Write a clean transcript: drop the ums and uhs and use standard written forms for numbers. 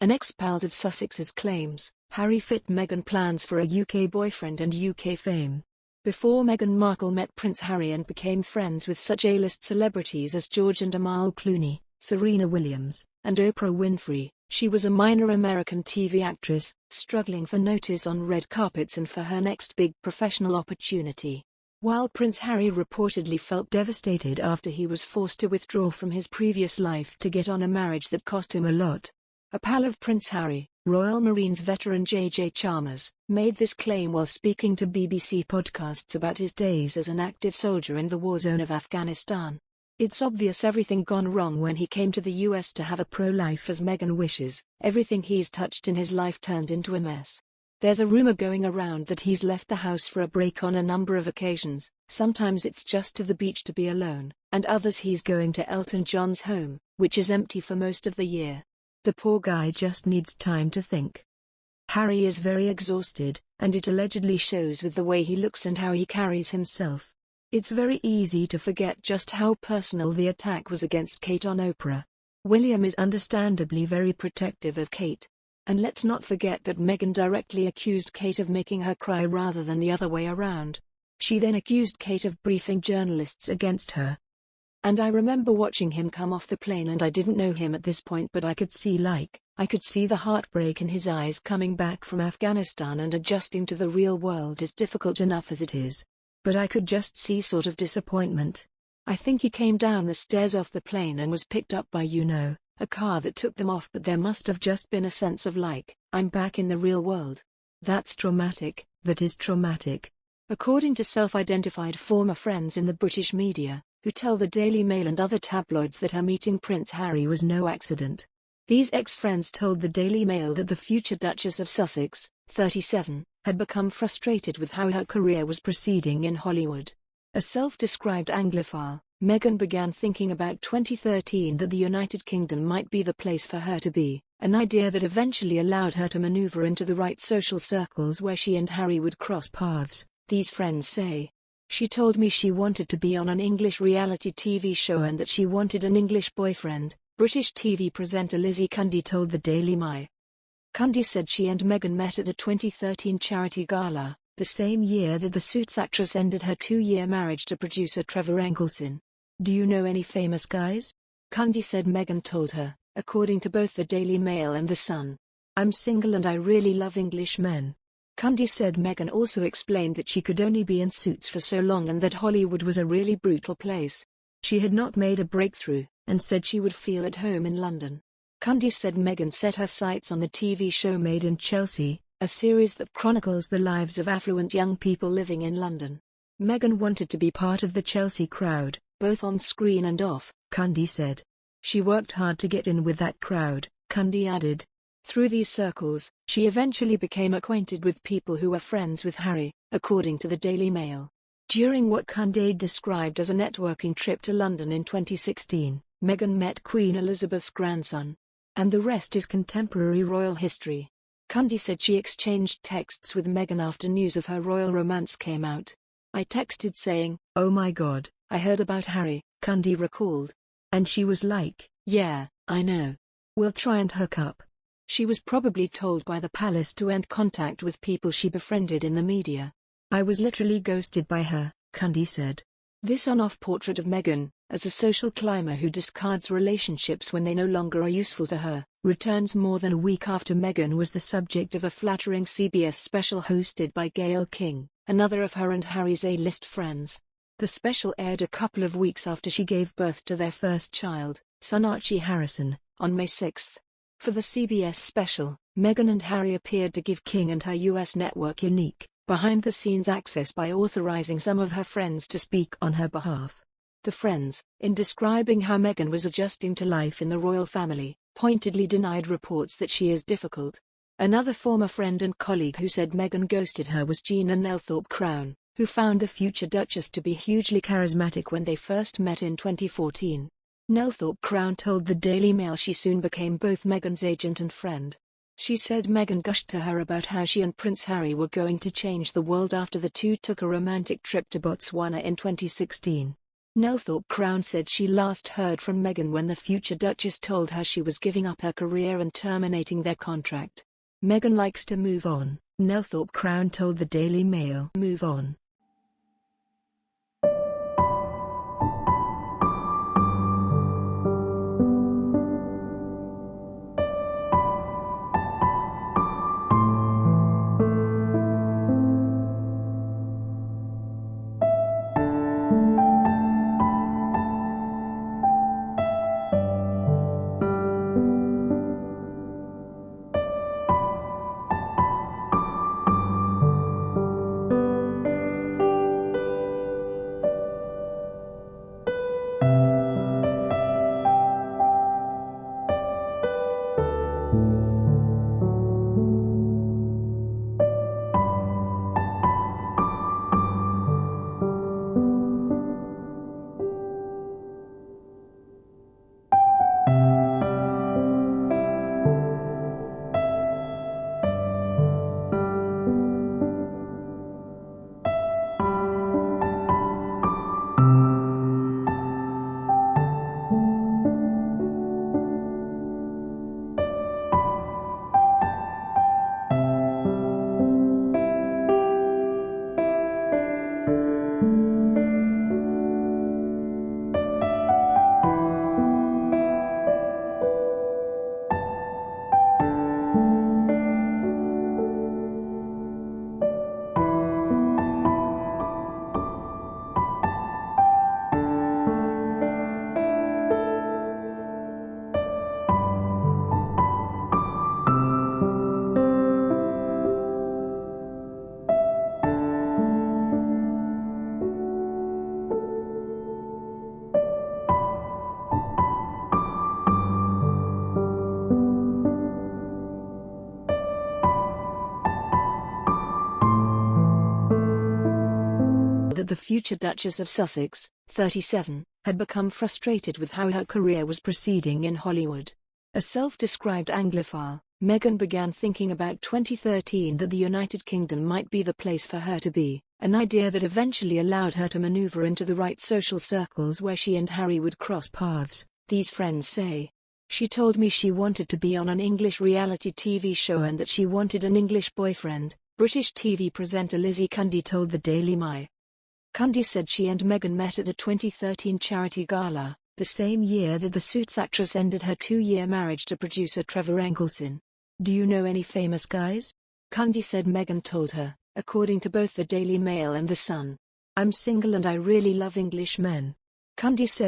An Ex Pals of Sussexes claims, Harry fit Meghan plans for a UK boyfriend and UK fame. Before Meghan Markle met Prince Harry and became friends with such A-list celebrities as George and Amal Clooney, Serena Williams, and Oprah Winfrey, she was a minor American TV actress, struggling for notice on red carpets and for her next big professional opportunity. While Prince Harry reportedly felt devastated after he was forced to withdraw from his previous life to get on a marriage that cost him a lot. A pal of Prince Harry, Royal Marines veteran JJ Chalmers, made this claim while speaking to BBC podcasts about his days as an active soldier in the warzone of Afghanistan. It's obvious everything gone wrong when he came to the US to have a pro-life as Meghan wishes. Everything he's touched in his life turned into a mess. There's a rumor going around that he's left the house for a break on a number of occasions. Sometimes it's just to the beach to be alone, and others he's going to Elton John's home, which is empty for most of the year. The poor guy just needs time to think. Harry is very exhausted, and it allegedly shows with the way he looks and how he carries himself. It's very easy to forget just how personal the attack was against Kate on Oprah. William is understandably very protective of Kate. And let's not forget that Meghan directly accused Kate of making her cry rather than the other way around. She then accused Kate of briefing journalists against her. And I remember watching him come off the plane, and I didn't know him at this point, but I could see the heartbreak in his eyes. Coming back from Afghanistan and adjusting to the real world is difficult enough as it is. But I could just see sort of disappointment. I think he came down the stairs off the plane and was picked up by a car that took them off, but there must have just been a sense of I'm back in the real world. That's traumatic, that is traumatic. According to self-identified former friends in the British media, who tell the Daily Mail and other tabloids that her meeting Prince Harry was no accident. These ex-friends told the Daily Mail that the future Duchess of Sussex, 37, had become frustrated with how her career was proceeding in Hollywood. A self-described Anglophile, Meghan began thinking about 2013 that the United Kingdom might be the place for her to be, an idea that eventually allowed her to maneuver into the right social circles where she and Harry would cross paths, these friends say. She told me she wanted to be on an English reality TV show and that she wanted an English boyfriend, British TV presenter Lizzie Cundy told the Daily Mail. Cundy said she and Meghan met at a 2013 charity gala, the same year that the Suits actress ended her 2-year marriage to producer Trevor Eccleston. Do you know any famous guys? Cundy said Meghan told her, according to both the Daily Mail and The Sun. I'm single and I really love English men. Cundy said Meghan also explained that she could only be in Suits for so long and that Hollywood was a really brutal place. She had not made a breakthrough, and said she would feel at home in London. Cundy said Meghan set her sights on the TV show Made in Chelsea, a series that chronicles the lives of affluent young people living in London. Meghan wanted to be part of the Chelsea crowd, both on screen and off, Cundy said. She worked hard to get in with that crowd, Cundy added. Through these circles, she eventually became acquainted with people who were friends with Harry, according to the Daily Mail. During what Cundy described as a networking trip to London in 2016, Meghan met Queen Elizabeth's grandson. And the rest is contemporary royal history. Cundy said she exchanged texts with Meghan after news of her royal romance came out. I texted saying, "Oh my God, I heard about Harry," Cundy recalled. And she was like, "Yeah, I know. We'll try and hook up." She was probably told by the palace to end contact with people she befriended in the media. I was literally ghosted by her, Cundy said. This on-off portrait of Meghan, as a social climber who discards relationships when they no longer are useful to her, returns more than a week after Meghan was the subject of a flattering CBS special hosted by Gayle King, another of her and Harry's A-list friends. The special aired a couple of weeks after she gave birth to their first child, son Archie Harrison, on May 6. For the CBS special, Meghan and Harry appeared to give King and her US network unique, behind-the-scenes access by authorizing some of her friends to speak on her behalf. The friends, in describing how Meghan was adjusting to life in the royal family, pointedly denied reports that she is difficult. Another former friend and colleague who said Meghan ghosted her was Gina Nelthorpe-Crown, who found the future Duchess to be hugely charismatic when they first met in 2014. Nelthorpe-Crown told the Daily Mail she soon became both Meghan's agent and friend. She said Meghan gushed to her about how she and Prince Harry were going to change the world after the two took a romantic trip to Botswana in 2016. Nelthorpe Crown said she last heard from Meghan when the future Duchess told her she was giving up her career and terminating their contract. Meghan likes to move on, Nelthorpe Crown told the Daily Mail. Move on. That the future Duchess of Sussex, 37, had become frustrated with how her career was proceeding in Hollywood. A self-described Anglophile, Meghan began thinking about 2013 that the United Kingdom might be the place for her to be, an idea that eventually allowed her to maneuver into the right social circles where she and Harry would cross paths, these friends say. She told me she wanted to be on an English reality TV show and that she wanted an English boyfriend, British TV presenter Lizzie Cundy told the Daily Mail. Cundy said she and Meghan met at a 2013 charity gala, the same year that the Suits actress ended her 2-year marriage to producer Trevor Enckelson. Do you know any famous guys? Cundy said Meghan told her, according to both the Daily Mail and The Sun. I'm single and I really love English men. Cundy said